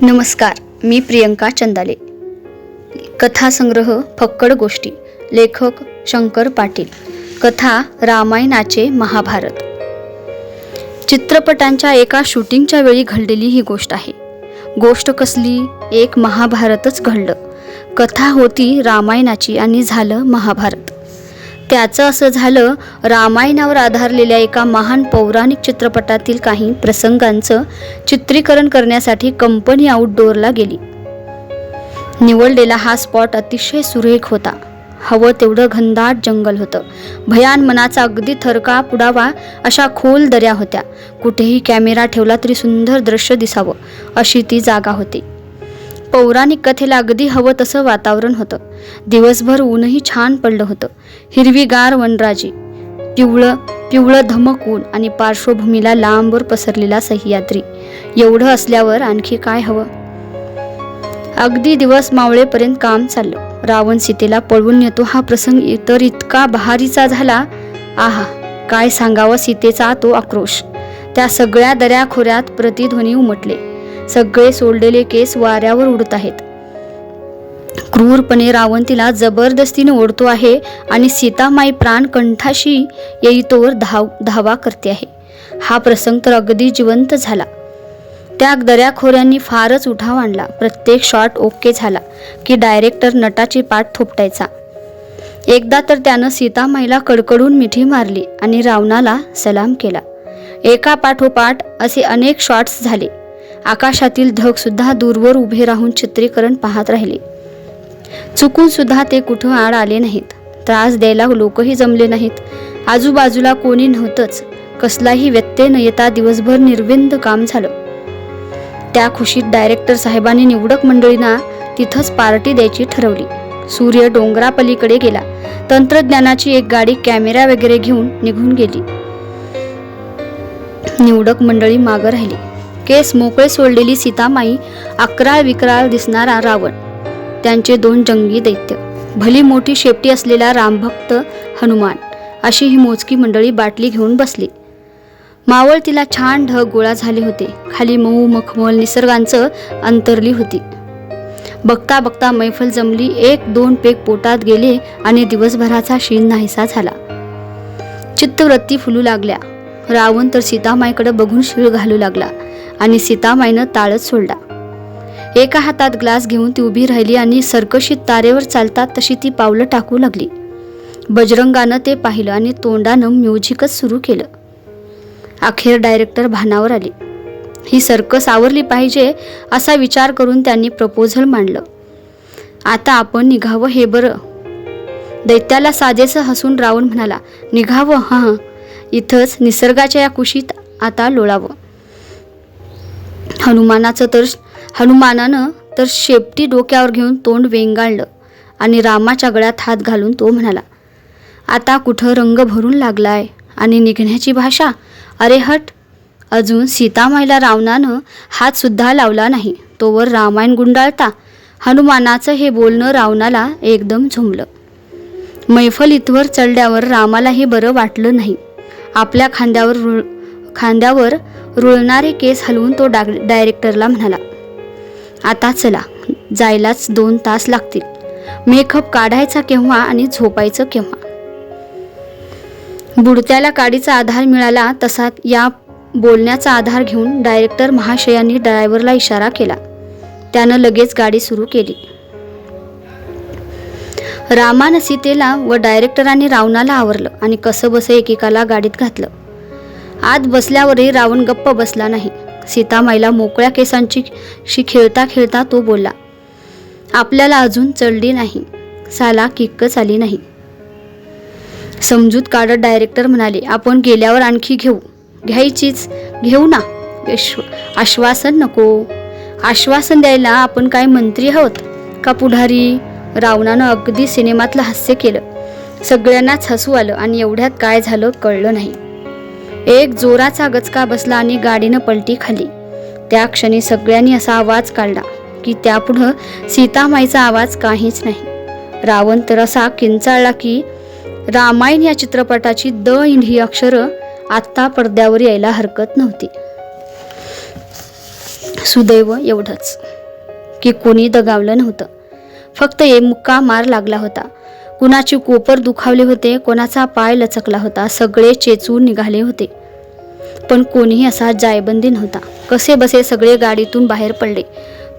नमस्कार, मी प्रियंका चंदाले. कथासंग्रह फक्कड गोष्टी. लेखक शंकर पाटील. कथा रामायणाचे महाभारत. चित्रपटांच्या एका शूटिंगच्या वेळी घडलेली ही गोष्ट आहे. गोष्ट कसली? एक महाभारतच घडलं. कथा होती रामायणाची आणि झालं महाभारत. त्याचं असं झालं, रामायणावर आधारलेल्या एका महान पौराणिक चित्रपटातील काही प्रसंगांचं चित्रीकरण करण्यासाठी कंपनी आउटडोअरला गेली. निवडलेला हा स्पॉट अतिशय सुरेख होता. हवं तेवढं घनदाट जंगल होतं. भयान मनाचा अगदी थरका पुडावा अशा खोल दऱ्या होत्या. कुठेही कॅमेरा ठेवला तरी सुंदर दृश्य दिसावं अशी ती जागा होती. पौराणिक कथेला अगदी हवं तसं वातावरण होतं. दिवसभर ऊनही छान पडलं होतं. हिरवीगार वनराजी, पिवळं धमक ऊन आणि पार्श्वभूमीला लांबवर पसरलेला सह्याद्री. एवढं असल्यावर आणखी काय हवं? अगदी दिवस मावळेपर्यंत काम चाललं. रावण सीतेला पळवून नेतो हा प्रसंग तर इतका बहारीचा झाला. आहा, काय सांगावं सीतेचा तो आक्रोश. त्या सगळ्या दऱ्याखोऱ्यात प्रतिध्वनी उमटले. सगळे सोडलेले केस वाऱ्यावर उडत आहेत. क्रूरपणे रावण तिला जबरदस्तीने ओढतो आहे आणि सीतामाई प्राण कंठाशी येईतोवर धावा करते आहे. हा प्रसंग तर अगदी जिवंत झाला. त्या दऱ्याखोऱ्यांनी फारच उठाव आणला. प्रत्येक शॉट ओके झाला की डायरेक्टर नटाची पाठ थोपटायचा. एकदा तर त्यानं सीतामाईला कडकडून मिठी मारली आणि रावणाला सलाम केला. एका पाठोपाठ असे अनेक शॉट्स झाले. आकाशातील ढग सुद्धा दूरवर उभे राहून चित्रीकरण पाहत राहिले. चुकून सुद्धा ते कुठं आड आले नाहीत. त्रास द्यायला लोकही जमले नाहीत. आजूबाजूला कोणी नव्हतंच. कसलाही व्यत्यय न येता दिवसभर निर्विंद काम झालं. त्या खुशीत डायरेक्टर साहेबांनी निवडक मंडळींना तिथंच पार्टी द्यायची ठरवली. सूर्य डोंगरापलीकडे गेला. तंत्रज्ञानाची एक गाडी कॅमेरा वगैरे घेऊन निघून गेली. निवडक मंडळी मागं राहिली. केस मोकळे सोडलेली सीतामाई, अकराळ विक्राळ दिसणारा रावण, त्यांचे दोन जंगी दैत्य, भली मोठी शेपटी असलेला रामभक्त हनुमान, अशी ही मोजकी मंडळी बाटली घेऊन बसली. मावळतीला छान ढग गोळा झाले होते. खाली मऊ मखमल निसर्गांचं अंतरली होती. बघता बघता मैफल जमली. 1-2 पेग पोटात गेले आणि दिवसभराचा शीण नाहीसा झाला. चित्तवृत्ती फुलू लागल्या. रावण तर सीतामाईकडे बघून शिळ घालू लागला आणि सीतामाईनं ताळच सोडला. एका हातात ग्लास घेऊन ती उभी राहिली आणि सर्कशीत तारेवर चालतात तशी ती पावलं टाकू लागली. बजरंगानं ते पाहिलं आणि तोंडानं म्युझिकच सुरू केलं. अखेर डायरेक्टर भानावर आले. ही सर्कस आवरली पाहिजे असा विचार करून त्यांनी प्रपोजल मांडलं. आता आपण निघावं हे बरं. दैत्याला साजेसं हसून रावण म्हणाला, निघावं? हां, इथंच निसर्गाच्या या कुशीत आता लोळावं. हनुमानानं तर शेपटी डोक्यावर घेऊन तोंड वेंगाळलं आणि रामाच्या गळ्यात हात घालून तो म्हणाला, आता कुठं रंग भरून लागलाय आणि निघण्याची भाषा? अरे हट. अजून सीतामाईला रावणानं हात सुद्धा लावला नाही तोवर रामायण गुंडाळता. हनुमानाचं हे बोलणं रावणाला एकदम झुमलं. मैफल इथवर चढल्यावर रामालाही बरं वाटलं नाही. आपल्या खांद्यावर रुळणारे केस हलवून तो डायरेक्टरला म्हणाला, आता चला, जायलाच 2 तास लागतील. मेकअप काढायचा केव्हा आणि झोपायचं केव्हा? बुडत्याला काडीचा आधार मिळाला तसा या बोलण्याचा आधार घेऊन डायरेक्टर महाशयांनी ड्रायव्हरला इशारा केला. त्यानं लगेच गाडी सुरू केली. रामानं सीतेला व डायरेक्टरांनी रावणाला आवरलं आणि कसं बसं एकेकाला गाडीत घातलं. आत बसल्यावरही रावण गप्प बसला नाही. सीतामाईला मोकळ्या केसांची खेळता खेळता तो बोलला, आपल्याला अजून चढली नाही, साला किक्कच आली नाही. समजूत काढत डायरेक्टर म्हणाले, आपण गेल्यावर आणखी घेऊ ना. आश्वासन नको. आश्वासन द्यायला आपण काय मंत्री आहोत का पुढारी? रावणानं अगदी सिनेमातलं हास्य केलं. सगळ्यांनाच हसू आलं आणि एवढ्यात काय झालं कळलं नाही. एक जोराचा गचका बसला आणि गाडीनं पलटी खाल्ली. त्या क्षणी सगळ्यांनी असा आवाज काढला की त्यापुढं सीतामाईचा आवाज काहीच नाही. रावण तर असा किंचाळला की रामायण या चित्रपटाची द ही अक्षरं आत्ता पडद्यावर यायला हरकत नव्हती. सुदैव एवढंच की कोणी दगावलं नव्हतं. फक्त एक मुक्का मार लागला होता. कुणाची कोपर दुखावले होते, कोणाचा पाय लचकला होता. सगळे चेचून निघाले होते, पण कोणीही असा जायबंदी नव्हता. कसे बसे सगळे गाडीतून बाहेर पडले.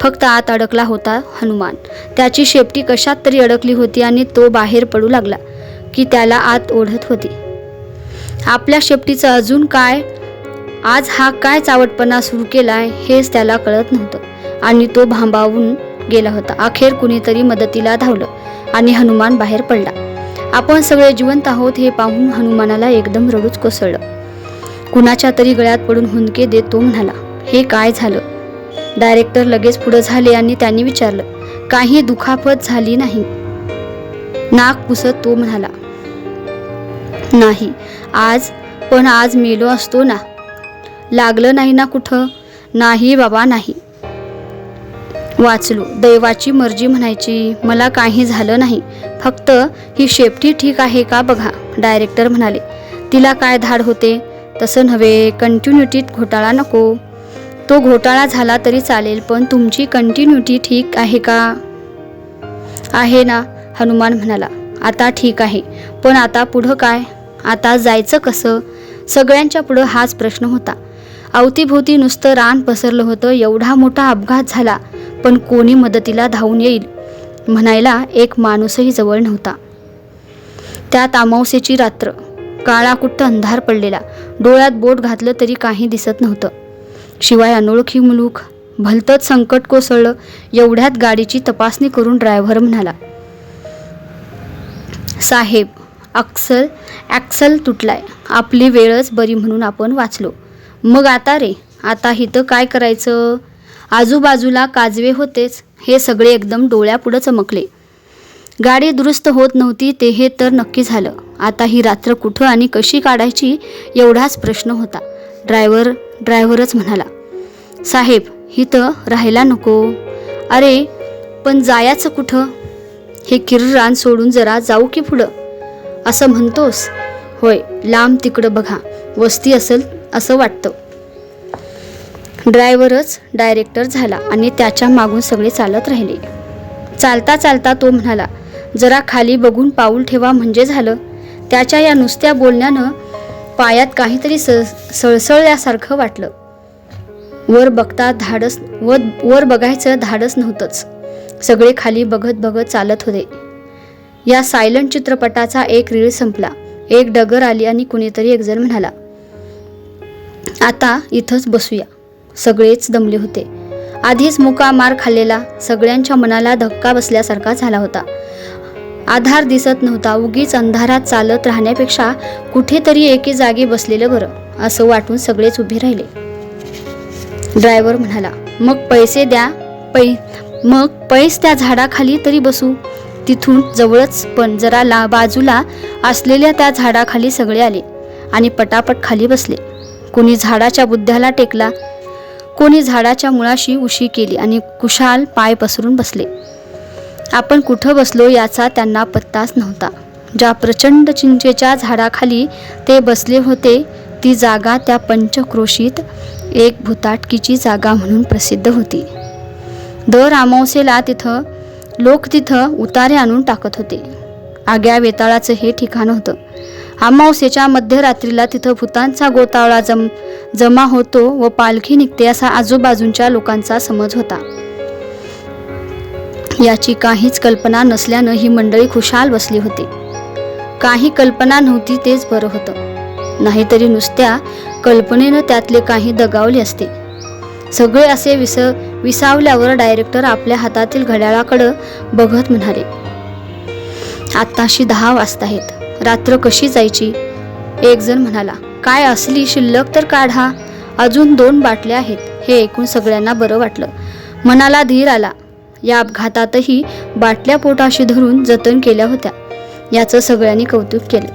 फक्त आत अडकला होता हनुमान. त्याची शेपटी कशात तरी अडकली होती आणि तो बाहेर पडू लागला की त्याला आत ओढत होती. आपल्या शेपटीचं अजून काय, आज हा काय चावटपणा सुरू केलाय हेच त्याला कळत नव्हतं आणि तो भांबावून गेला होता. अखेर कुणीतरी मदतीला धावलं आणि हनुमान बाहेर पडला. आपण सगळे जिवंत आहोत हे पाहून हनुमानाला एकदम रडूच कोसळलं. कुणाच्या तरी गळ्यात पडून हुंदके देत तो म्हणाला, हे काय झालं? डायरेक्टर लगेच पुढे झाले आणि त्यांनी विचारलं, काही दुखापत झाली नाही? नाक पुसत तो म्हणाला, नाही, आज मेलो असतो ना. लागलं नाही ना कुठं? नाही बाबा, नाही. वाचलो, दैवाची मर्जी म्हणायची. मला काही झालं नाही, फक्त ही शेपटी ठीक आहे का बघा. डायरेक्टर म्हणाले, तिला काय धाड होते? तसं नव्हे, कंटिन्युटीत घोटाळा नको. तो घोटाळा झाला तरी चालेल, पण तुमची कंटिन्युटी ठीक आहे का? आहे ना, हनुमान म्हणाला. आता ठीक आहे, पण आता पुढं काय? आता जायचं कसं? सगळ्यांच्या पुढं हाच प्रश्न होता. अवतीभोवती नुसतं रान पसरलं होतं. एवढा मोठा अपघात झाला, पण कोणी मदतीला धावून येईल म्हणायला एक माणूसही जवळ नव्हता. त्यात अमावस्येची रात्र, काळाकुट्ट अंधार पडलेला. डोळ्यात बोट घातलं तरी काही दिसत नव्हतं. शिवाय अनोळखी मुलूक. भलतंच संकट कोसळलं. एवढ्यात गाडीची तपासणी करून ड्रायव्हर म्हणाला, साहेब, ॲक्सल तुटलाय. आपली वेळच बरी म्हणून आपण वाचलो. मग आता रे, आता इथं काय करायचं? आजूबाजूला काजवे होतेच. हे सगळे एकदम डोळ्यापुढं चमकले. गाडी दुरुस्त होत नव्हती ते हे तर नक्की झालं. आता ही रात्र कुठं आणि कशी काढायची एवढाच प्रश्न होता. ड्रायव्हरच म्हणाला, साहेब, इथं राहायला नको. अरे पण जायचं कुठं? हे किर्र रान सोडून जरा जाऊ की पुढं? असं म्हणतोस? होय, लांब तिकडं बघा, वस्ती असेल असं वाटतं. ड्रायव्हरच डायरेक्टर झाला आणि त्याच्या मागून सगळे चालत राहिले. चालता चालता तो म्हणाला, जरा खाली बघून पाऊल ठेवा म्हणजे झालं. त्याच्या या नुसत्या बोलण्यानं पायात काहीतरी सळसळल्यासारखं वाटलं. वर बघायचं धाडस नव्हतंच. सगळे खाली बघत बघत चालत होते. या सायलंट चित्रपटाचा एक रीळ संपला. एक डगर आली आणि कुणीतरी एकजण म्हणाला, आता इथंच बसूया. सगळेच दमले होते. आधीच मुका मार खाल्लेला. सगळ्यांच्या मनाला धक्का बसल्यासारखा झाला होता. आधार दिसत नव्हता. उगीच अंधारात चालत राहण्यापेक्षा कुठेतरी एके जागी बसलेलं बरं असं वाटून सगळेच उभे राहिले. ड्रायव्हर म्हणाला, मग पैसे द्या. पैस त्या झाडाखाली तरी बसू. तिथून जवळच पण जरा बाजूला असलेल्या त्या झाडाखाली सगळे आले आणि पटापट खाली बसले. कोणी झाडाच्या बुद्ध्याला टेकला, कोणी झाडाच्या मुळाशी उशी केली आणि कुशाल पाय पसरून बसले. आपण कुठं बसलो याचा त्यांना पत्ताच नव्हता. ज्या प्रचंड चिंचेच्या झाडाखाली ते बसले होते ती जागा त्या पंचक्रोशीत एक भुताटकीची जागा म्हणून प्रसिद्ध होती. दर अमावस्येला लोक तिथं उतारे आणून टाकत होते. आग्या वेताळाचं हे ठिकाण होतं. अमावस्येच्या मध्यरात्रीला तिथं भूतांचा गोतावळा जमा होतो व पालखी निघते असा आजूबाजूंच्या लोकांचा समज होता. याची काहीच कल्पना नसल्यानं ही मंडळी खुशाल बसली होती. काही कल्पना नव्हती तेच बरं होतं. नाहीतरी नुसत्या कल्पनेनं त्यातले काही दगावले असते. सगळे असे विसावल्यावर डायरेक्टर आपल्या हातातील घड्याळाकडं बघत म्हणाले, आत्ताशी 10 वाजताहेत. रात्र कशी जायची? एक जण म्हणाला, काय असली शिल्लक तर काढा. अजून 2 बाटल्या आहेत. हे ऐकून सगळ्यांना बरं वाटलं. मनाला धीर आला. या अपघातातही बाटल्या पोटाशी धरून जतन केल्या होत्या याचं सगळ्यांनी कौतुक केलं.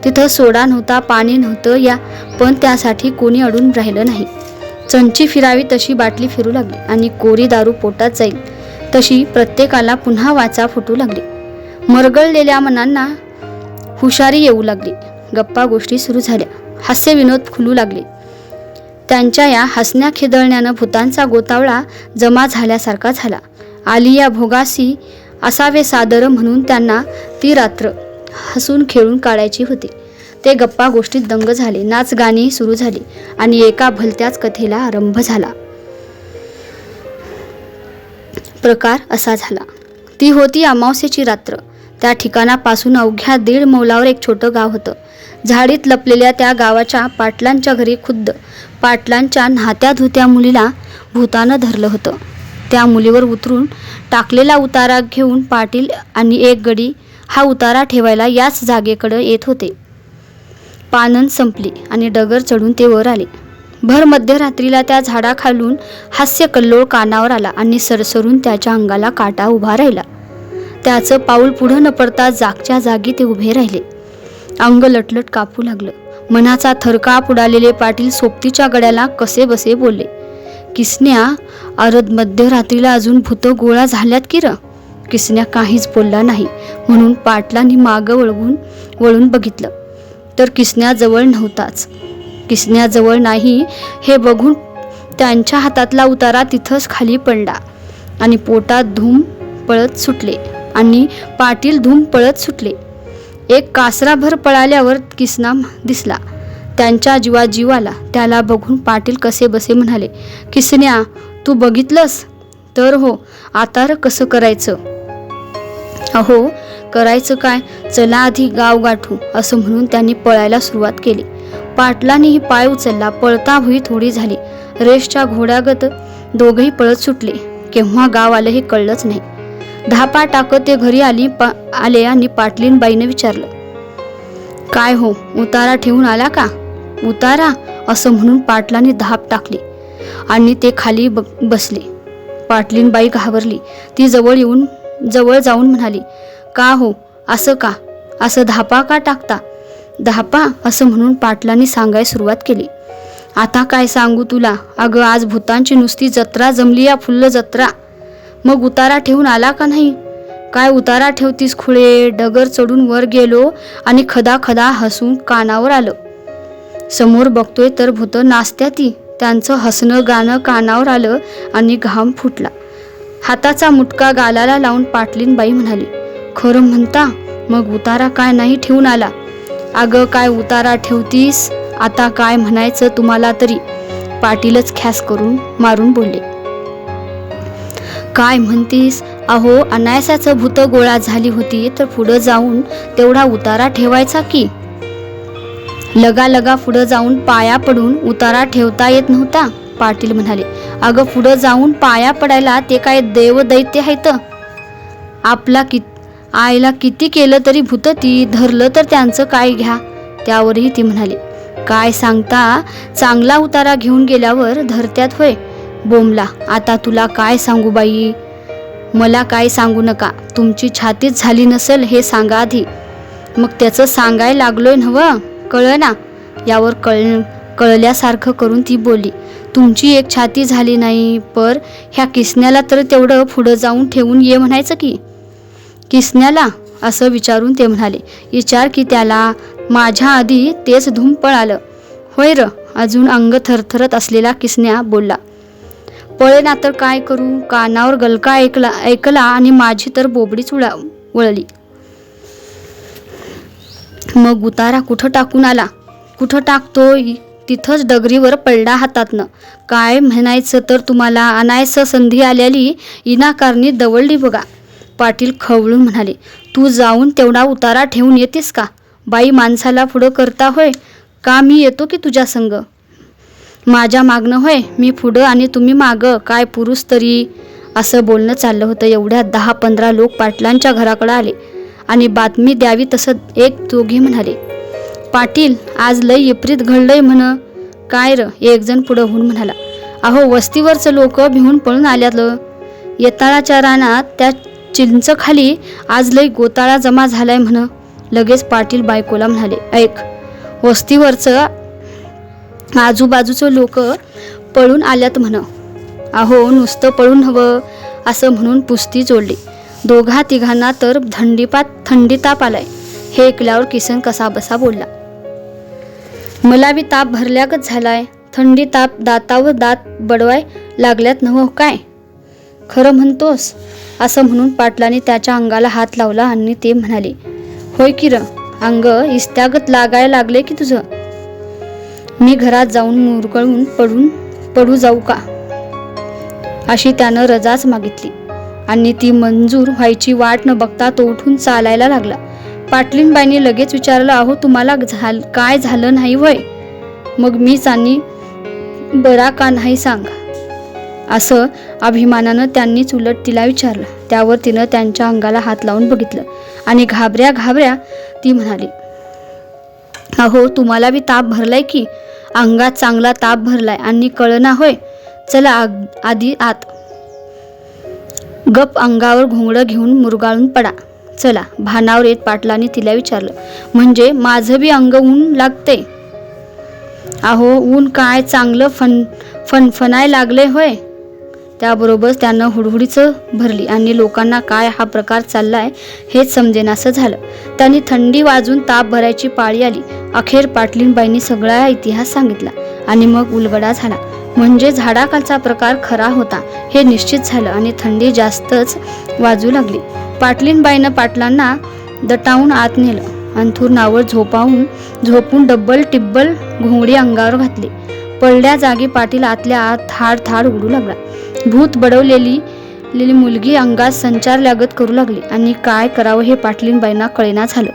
तिथं सोडा नव्हता, पाणी नव्हतं, पण त्यासाठी कोणी अडून राहिलं नाही. चंची फिरावी तशी बाटली फिरू लागली आणि कोरी दारू पोटात जाईल तशी प्रत्येकाला पुन्हा वाचा फुटू लागली. मरगळलेल्या मनांना हुशारी येऊ लागली. गप्पा गोष्टी सुरू झाल्या. हास्य विनोद खुलू लागले. त्यांच्या या हसण्या खिदळण्यानं भूतांचा गोतावळा जमा झाल्यासारखा झाला. आली या भोगासी असावे सादर म्हणून त्यांना ती रात्र हसून खेळून काढायची होती. ते गप्पा गोष्टीत दंग झाले. नाच गाणी सुरू झाली आणि एका भलत्याच कथेला आरंभ झाला. प्रकार असा झाला. ती होती अमावस्येची रात्र. त्या ठिकाणापासून अवघ्या 1.5 मैलावर एक छोटं गाव होतं. झाडीत लपलेल्या त्या गावाच्या पाटलांच्या घरी खुद्द पाटलांच्या नात्या धुत्या मुलीला भूतानं धरलं होतं. त्या मुलीवर उतरून टाकलेला उतारा घेऊन पाटील आणि एक गडी हा उतारा ठेवायला याच जागेकडे येत होते. पानन संपली आणि डगर चढून ते वर आले. भर मध्यरात्रीला त्या झाडाखालून हास्य कल्लोळ कानावर आला आणि सरसरून त्याच्या अंगाला काटा उभा राहिला. त्याचं पाऊल पुढं न पडता जागच्या जागी ते उभे राहिले. अंग लटलट कापू लागलं. मनाचा थरकाप उडालेले पाटील सोबतीच्या गड्याला कसे बसे बोलले, किसन्या, अरद मध्यरात्रीला अजून भूत गोळा झाल्यात की र? किसन्या काहीच बोलला नाही. म्हणून पाटलांनी मागं वळून बघितलं तर किसन्या जवळ नव्हताच. किसन्या जवळ नाही हे बघून त्यांच्या हातातला उतारा तिथंच खाली पडला आणि पोटात धूम पळत सुटले आणि पाटील धूम पळत सुटले. एक कासराभर पळाल्यावर किसना दिसला. त्यांच्या जीवात जीव आला. त्याला बघून पाटील कसे बसे म्हणाले, किसन्या, तू बघितलंस तर? हो. आता कसं करायचं? अहो, करायचं काय, चला आधी गाव गाठू असं म्हणून त्यांनी पळायला सुरुवात केली. पाटलांनीही पाय उचलला. पळता भुई थोडी झाली. रेसच्या घोड्यागत दोघंही पळत सुटले. केव्हा गाव आलं हे कळलंच नाही. धापा टाकत ते घरी आले आणि पाटलीनबाईनं विचारलं, काय हो, उतारा ठेवून आला का? उतारा असं म्हणून पाटलांनी धाप टाकली आणि ते खाली बसले. पाटलीनबाई घाबरली. ती जवळ जाऊन म्हणाली, का हो, असं का? असं धापा का टाकता? धापा असं म्हणून पाटलांनी सांगायला सुरुवात केली. आता काय सांगू तुला? अगं, आज भूतांची नुसती जत्रा जमली, या फुल्ल जत्रा. मग उतारा ठेवून आला का नाही? काय उतारा ठेवतीस खुळे? डगर चढून वर गेलो आणि खदा खदा हसून कानावर आलं. समोर बघतोय तर भूत नाचत्याती. त्यांचं हसणं गाणं कानावर आलं आणि घाम फुटला. हाताचा मुटका गालाला लावून पाटलीनबाई म्हणाली, खरं म्हणता? मग उतारा काय नाही ठेवून आला? अगं, काय उतारा ठेवतीस? आता काय म्हणायचं तुम्हाला तरी? पाटीलच ख्यास करून मारून बोलले, काय म्हणतीस? अहो, अनायासाचं भूत गोळा झाली होती तर पुढं जाऊन तेवढा उतारा ठेवायचा की? लगा पुढं जाऊन पाया पडून उतारा ठेवता येत नव्हता? पाटील म्हणाले, अगं, पुढं जाऊन पाया पडायला ते काय देव दैत्य आहेत? आपला आईला किती केलं तरी भूत ती धरलं तर त्यांचं काय घ्या? त्यावरही ती म्हणाली, काय सांगता? चांगला उतारा घेऊन गेल्यावर धरत्यात होय? बोंबला. आता तुला काय सांगू बाई? मला काय सांगू नका. तुमची छातीच झाली नसेल हे सांगा आधी. मग त्याचं सांगायला लागलोय नव्ह? कळलं ना? यावर कळल्यासारखं करून ती बोलली, तुमची एक छाती झाली नाही पर ह्या किसन्याला तर तेवढं पुढं जाऊन ठेवून ये म्हणायचं की? किसन्याला? असं विचारून ते म्हणाले, विचार की त्याला. माझ्या आधी तेच धूम पळालं. होय र? अजून अंग थरथरत असलेला किसन्या बोलला, पळे ना तर काय करू? कानावर गलका ऐकला आणि माझी तर बोबडीच वळली. मग उतारा कुठं टाकून आला? कुठं टाकतोय? तिथंच डगरीवर पडला हातातनं. काय म्हणायचं तर तुम्हाला? अनायस संधी आलेली इनाकारणी दवडली बघा. पाटील खवळून म्हणाले, तू जाऊन तेवढा उतारा ठेवून येतेस का? बाई माणसाला पुढं करता होय? का मी येतो की तुझ्या संग? माझ्या मागणं होय? मी पुढं आणि तुम्ही मागं? काय पुरुष तरी? असं बोलणं चाललं होतं. एवढ्यात 10-15 लोक पाटलांच्या घराकडे आले आणि बातमी द्यावी तसं एक दोघे म्हणाले, पाटील, आज लय विपरीत घडलंय म्हण. काय र? एक जण पुढं होऊन म्हणाला, अहो, वस्तीवरचं लोक भिवून पळून आल्यात. येताळाच्या रानात त्या चिंचखाली आज लय गोताळा जमा झालाय म्हण. लगेच पाटील बायकोला म्हणाले, ऐक, वस्तीवरचं आजूबाजूचं लोक पळून आल्यात म्हण. अहो, नुसतं पळून हवं असं म्हणून पुस्ती जोडली. 2-3 तर थंडी ताप आलाय. हे ऐकल्यावर किसन कसा बसा बोलला, मला बी ताप भरल्यागत झालाय. थंडी ताप दातावर दात बडवाय लागल्यात नव्ह काय? खरं म्हणतोस? असं म्हणून पाटलाने त्याच्या अंगाला हात लावला आणि ते म्हणाले, होय की र, अंग इस्त्यागत लागायला लागले की तुझं. मी घरात जाऊन मुरगळून पडू जाऊ का? अशी त्यानं रजाच मागितली आणि ती मंजूर व्हायची वाट न बघता तो उठून चालायला लागला. पाटलीनबाईंनी लगेच विचारलं, अहो तुम्हाला काय झालं नाही वय? मग मीच आणि बरा का नाही सांग. असं अभिमानानं त्यांनीच उलट तिला विचारलं. त्यावर तिनं त्यांच्या अंगाला हात लावून बघितलं आणि घाबऱ्या ती म्हणाली, अहो तुम्हाला बी ताप भरलाय की? अंगात चांगला ताप भरलाय आणि कळना होय? चला आधी आत. गप अंगावर घोंगडं घेऊन मुरगाळून पडा. चला. भानावर येत पाटलाने तिला विचारलं, म्हणजे माझं बी अंग ऊन लागते? अहो ऊन काय, चांगलं फणफणाय लागले होय. त्याबरोबरच त्यानं हुडहुडीच भरली आणि लोकांना काय हा प्रकार चाललाय हेच समजेनासं झालं. त्यांनी थंडी वाजून ताप भरायची पाळी आली. अखेर पाटलीनबाईंनी सगळा इतिहास सांगितला आणि मग उलगडा झाला. म्हणजे झाडाखालचा प्रकार खरा होता हे निश्चित झालं आणि थंडी जास्तच वाजू लागली. पाटलीनबाईनं पाटलांना दटावून आत नेलं. अंथरुणावर झोपून डब्बल टिब्बल घोंगडी अंगावर घातली. पडल्या जागी पाटील आतल्या आत थाड उडू लागला. भूत बडवलेली मुलगी अंगात संचार लागत करू लागली आणि काय करावं हे पाटलीनबाईंना कळेना झालं.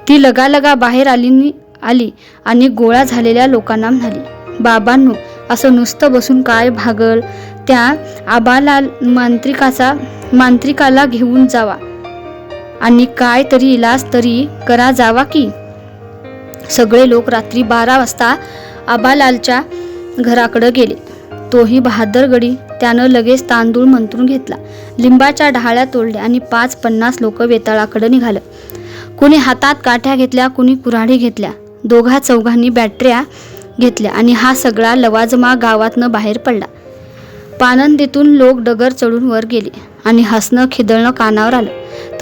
ती लगालगा बाहेर आली आणि गोळा झालेल्या लोकांना म्हणाली, बाबांनो, असं नुसतं बसून काय भागल? त्या आबालाल मांत्रिकाला घेऊन जावा आणि काय तरी इलाज तरी करा जावा की. सगळे लोक रात्री 12 वाजता आबालालच्या घराकडे गेले. तोही बहादर गडी. त्यानं लगेच तांदूळ मंत्रून घेतला, लिंबाच्या ढाळ्या तोडल्या आणि 5-50 लोक वेताळाकडे निघालं. कुणी हातात काठ्या घेतल्या, कुणी कुऱ्हाडी घेतल्या. 2-4 बॅटऱ्या घेतल्या आणि हा सगळा लवाजमा गावातनं बाहेर पडला. पानंदीतून लोक डगर चढून वर गेले आणि हसणं खिदळणं कानावर आलं.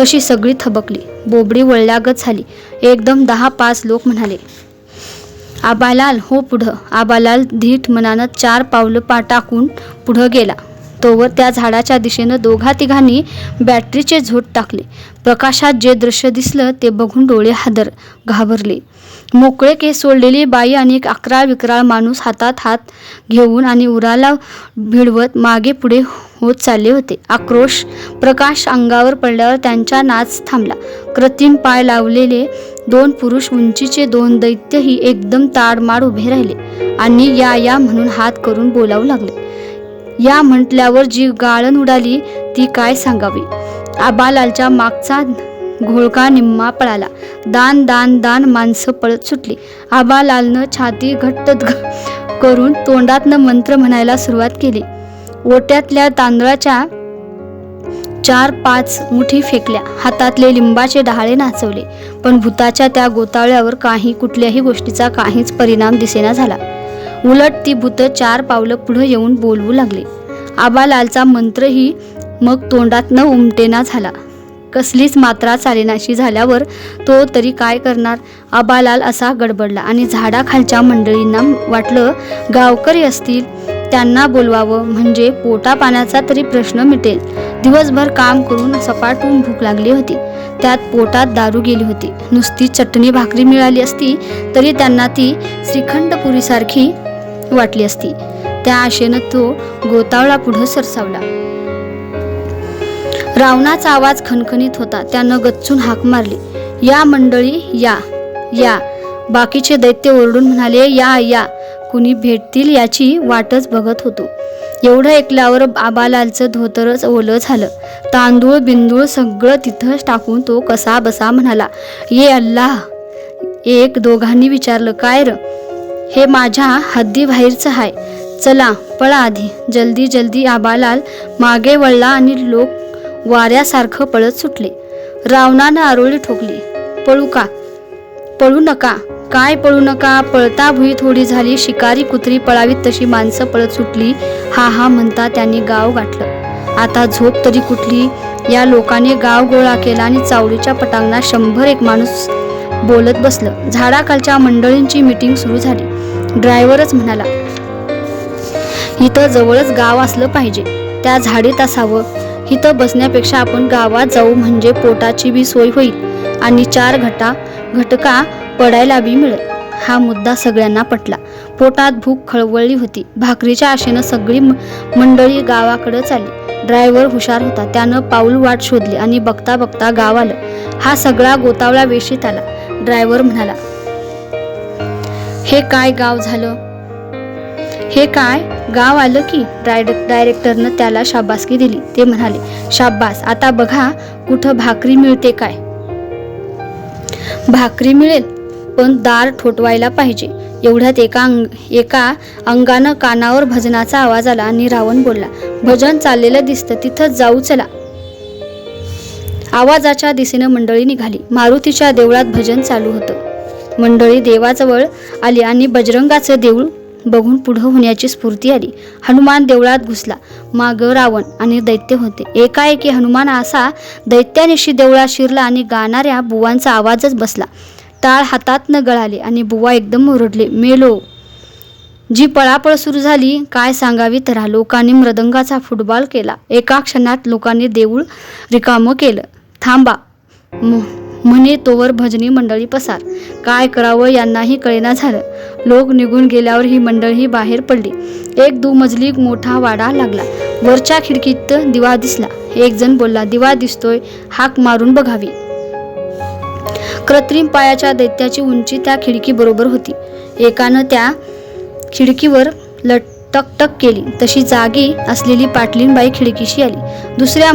तशी सगळी थबकली. बोबडी वळल्यागत झाली. एकदम 10-5 लोक म्हणाले, आबालाल हो पुढं. आबालाल धीट मनानं 4 पावलं टाकून पुढं गेला. तोवर त्या झाडाच्या दिशेनं 2-3 बॅटरीचे झोत टाकले. प्रकाशात जे दृश्य दिसलं ते बघून डोळे घाबरले. मोकळे केस सोडलेली बाई आणि एक अकराळ-विक्राळ माणूस हातात हात घेऊन आणि उराला भिडवत मागे पुढे होत चालले होते. आक्रोश प्रकाश अंगावर पडल्यावर त्यांचा नाच थांबला. कृत्रिम पाय लावलेले 2 पुरुष, उंचीचे 2 दैत्यही एकदम ताडमाड उभे राहिले आणि या म्हणून हात करून बोलावू लागले. या म्हटल्यावर जी गाळण उडाली ती काय सांगावी. आबालालच्या मागचा घोळका निम्मा पळाला. दान माणसं पळत सुटली. आबालालनं छाती घट्ट करून तोंडातनं मंत्र म्हणायला सुरुवात केली. ओट्यातल्या तांदळाच्या 4-5 मुठी फेकल्या. हातातले लिंबाचे डहाळे नाचवले. पण भूताच्या त्या गोतावळ्यावर कुठल्याही गोष्टीचा काहीच परिणाम दिसेना झाला. उलट ती भूत 4 पावलं पुढे येऊन बोलवू लागली. आबालालचा मंत्रही मग तोंडात न उमटेना झाला. कसलीच मात्रा चालेनाशी झाल्यावर तो तरी काय करणार. आबालाल असा गडबडला आणि झाडाखालच्या मंडळींना वाटलं गावकरी असतील, त्यांना बोलवावं म्हणजे पोटा पाण्याचा तरी प्रश्न मिटेल. दिवसभर काम करून सपाटून भूक लागली होती. त्यात पोटात दारू गेली होती. नुसती चटणी भाकरी मिळाली असती तरी त्यांना ती श्रीखंडपुरीसारखी वाटली असती. त्या आशेनं तो गोतावळा पुढं सरसावला. रावणाचा आवाज खणखणीत होता. त्यानं गच्चून हाक मारली, या मंडळी या. बाकीचे दैत्य ओरडून म्हणाले, या. कुणी भेटतील याची वाटच बघत होतो. एवढं ऐकल्यावर आबालालचं धोतरच ओलं झालं. तांदूळ बिंदूळ सगळं तिथंच टाकून तो कसा बसा म्हणाला, ये अल्लाह. 1-2 विचारलं, काय र? हे माझ्या हद्दीबाहेरचं हाय. चला पळा आधी. जल्दी आबालाल मागे वळला आणि लोक वाऱ्यासारखं पळत सुटले. रावणानं आरोळी ठोकली, पळू नका. काय पळू नका? पळता भुई थोडी झाली. शिकारी कुत्री पळावीत तशी माणसं पळत सुटली. हा म्हणता त्यांनी गाव गाठलं. आता झोप तरी कुठली. या लोकांनी गाव गोळा केला आणि चावडीच्या पटांगणात 100-1 माणूस बोलत बसलं. झाडाखालच्या मंडळींची मीटिंग सुरू झाली. ड्रायव्हरच म्हणाला, इथं जवळच गाव असलं पाहिजे, त्या झाडीत असावं. इथं बसण्यापेक्षा आपण गावात जाऊ, म्हणजे पोटाची बी सोय होईल आणि 4 घटका पडायला बी मिळेल. हा मुद्दा सगळ्यांना पटला. पोटात भूक खळवळली होती. भाकरीच्या आशेनं सगळी मंडळी गावाकडे चालली. ड्रायव्हर हुशार होता. त्यानं पाऊल वाट शोधली आणि बघता बघता गाव आलं. हा सगळा गोतावळा वेशीत आला. ड्रायव्हर म्हणाला, हे काय गाव झालं? हे काय गाव आलं की? डायरेक्टरनं त्याला शाबासकी दिली. ते म्हणाले, शाबास, आता बघा कुठं भाकरी मिळते काय. भाकरी मिळेल, पण दार ठोठवायला पाहिजे. एवढ्यात एका अंगानं कानावर भजनाचा आवाज आला आणि रावण बोलला, भजन चाललेलं दिसतं, तिथं जाऊ चला. आवाजाच्या दिशेनं मंडळी निघाली. मारुतीच्या देवळात भजन चालू होतं. मंडळी देवाजवळ आली आणि बजरंगाचं देऊळ बघून पुढं होण्याची स्फूर्ती आली. हनुमान देवळात घुसला. मागं रावण आणि दैत्य होते. एकाएकी हनुमान असा दैत्यानिशी देवळात शिरला आणि गाणाऱ्या बुवांचा आवाजच बसला. टाळ हातातनं गळाले आणि बुवा एकदम ओरडले, मेलो. जी पळापळ सुरू झाली, काय सांगावी तरा. लोकांनी मृदंगाचा फुटबॉल केला. एका क्षणात लोकांनी देऊळ रिकामं केलं. थांबा म्हणे तोवर भजनी मंडळी पसार. काय करावं यांनाही कळेना झालं. लोक निघून गेल्यावर ही मंडळी बाहेर पडली. एक दुमजली मोठा वाडा लागला. वरच्या खिडकीत दिवा दिसला. एक जण बोलला, दिवा दिसतोय, हाक मारून बघावी. कृत्रिम पायाच्या दैत्याची उंची त्या खिडकी बरोबर होती. एकानं त्या खिडकीवर टकटक केली. तशी जागी असलेली पाटलीनबाई खिडकीशी आली. दुसऱ्या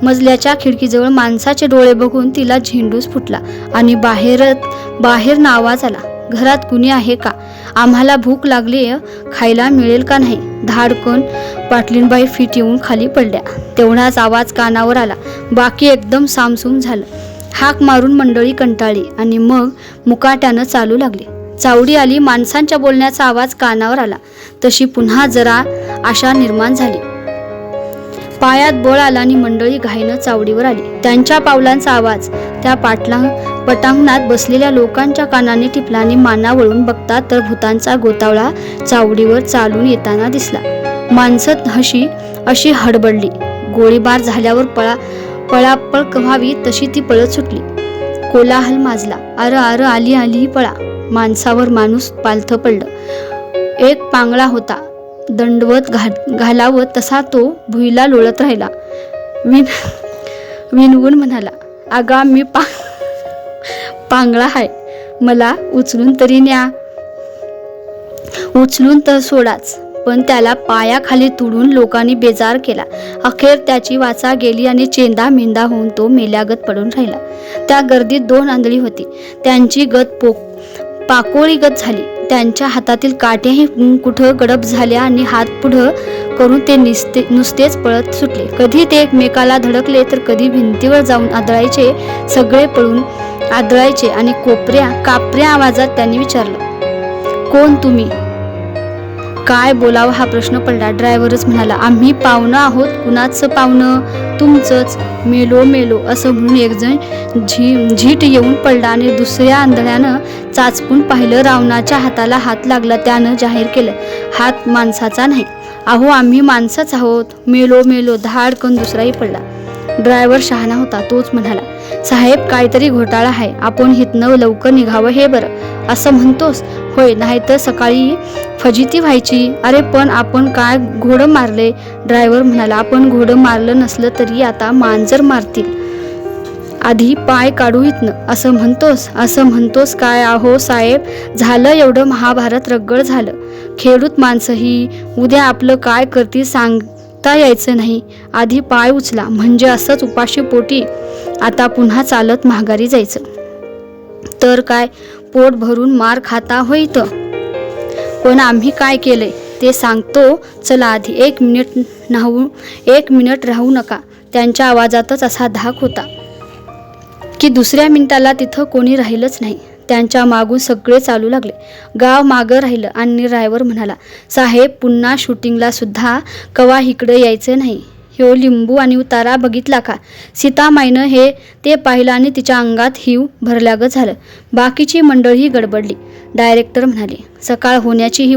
मजल्याच्या खिडकीजवळ माणसाचे डोळे बघून तिला झेंडूच फुटला आणि बाहेर आवाज आला, घरात कुणी आहे का? आम्हाला भूक लागली, खायला मिळेल का नाही? धाडकन पाटलीनबाई फिट येऊन खाली पडल्या. तेवढाच आवाज कानावर आला. बाकी एकदम सामसूम झालं. हाक मारून मंडळी कंटाळली आणि मग मुकाट्यानं चालू लागली. चावडी आली. माणसांच्या बोलण्याचा आवाज कानावर आला. तशी पुन्हा जरा आशा निर्माण झाली. पायात बळ आला आणि मंडळी घाईनं चावडीवर आली. त्यांच्या पावलांचा आवाज त्या पटांगणात बसलेल्या लोकांच्या कानाने टिपला आणि माना वळून बघतात तर भूतांचा गोतावळा चावडीवर चालून येताना दिसला. माणसं अशी हडबडली. गोळीबार झाल्यावर पळापळ व्हावी तशी ती पळत सुटली. कोलाहल माजला. अर आली पळा. माणसावर माणूस पालथं पडलं. एक पांगळा होता. दंडवत घालावं तसा तो भुईला लोळत राहिला. विनवून म्हणाला, अगा मी पांगळा हाय, मला उचलून तरी न्या. उचलून तर सोडाच, पण त्याला पायाखाली तुडून लोकांनी बेजार केला. अखेर त्याची वाचा गेली आणि चेंदा मेंदा होऊन तो मेल्यागत पडून राहिला. त्या गर्दीत 2 आंधळी होती. त्यांची गत पाकोळी गत झाली. त्यांच्या हातातील काट्याही कुठं गडप झाल्या आणि हात पुढं करून ते नुसतेच पळत सुटले. कधी ते एकमेकाला धडकले तर कधी भिंतीवर जाऊन आदळायचे. सगळे पळून आदळायचे आणि कापऱ्या आवाजात त्यांनी विचारलं, कोण तुम्ही? काय बोलावं हा प्रश्न पडला. ड्रायव्हरच म्हणाला, आम्ही पाहुणं आहोत. कुणाचं पाहुणं? तुमचंच. मेलो असं म्हणून एकजण झीट येऊन पडला आणि दुसऱ्या आंधळ्यानं चाचपून पाहिलं. रावणाच्या हाताला हात लागला. त्यानं जाहीर केलं, हात माणसाचा नाही. अहो आम्ही माणसंच आहोत. मेलो. धाडकन दुसराही पडला. ड्रायव्हर शहाणा होता. तोच म्हणाला, साहेब काहीतरी घोटाळा आहे. आपण हितनं लवकर निघावं हे बरं. असं म्हणतोस? होय, नाहीतर सकाळी फजिती व्हायची. अरे पण आपण काय घोडं मारले? ड्रायव्हर म्हणाला, आपण घोडं मारलं नसलं तरी आता मांजर मारतील. आधी पाय काढू इथनं. असं म्हणतोस काय? अहो साहेब, झालं एवढं महाभारत रगड झालं. खेडूत माणसंही उद्या आपलं काय करतील सांगता यायचं नाही. आधी पाय उचला, म्हणजे असंच उपाशी पोटी आता पुन्हा चालत माघारी जायचं. तर काय पोट भरून मार खाता होईत. पण आम्ही काय केलंय ते सांगतो. चला आधी 1 मिनिट राहू नका. त्यांच्या आवाजातच असा धाक होता की दुसऱ्या मिनिटाला तिथं कोणी राहिलंच नाही. त्यांच्या मागून सगळे चालू लागले. गाव मागं राहिलं आणि ड्रायव्हर म्हणाला, साहेब पुन्हा शूटिंगला सुद्धा कवा इकडे यायचं नाही. ह्यो लिंबू आणि उतारा बघितला का? सीतामाईनं ते पाहिलं आणि तिच्या अंगात हिव भरल्यागत झालं. बाकीची मंडळी गडबडली. डायरेक्टर म्हणाले, सकाळ होण्याची ही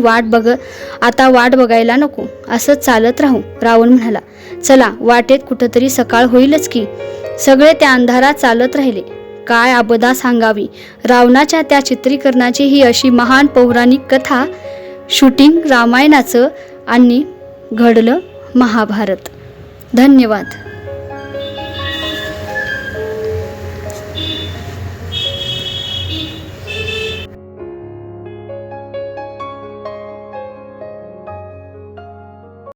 आता वाट बघायला नको, असंच चालत राहू. रावण म्हणाला, चला, वाटेत कुठंतरी सकाळ होईलच की. सगळे त्या अंधारात चालत राहिले. काय अबदा सांगावी रावणाच्या त्या चित्रीकरणाची ही अशी महान पौराणिक कथा. शूटिंग रामायणाचं आणि घडलं महाभारत. धन्यवाद.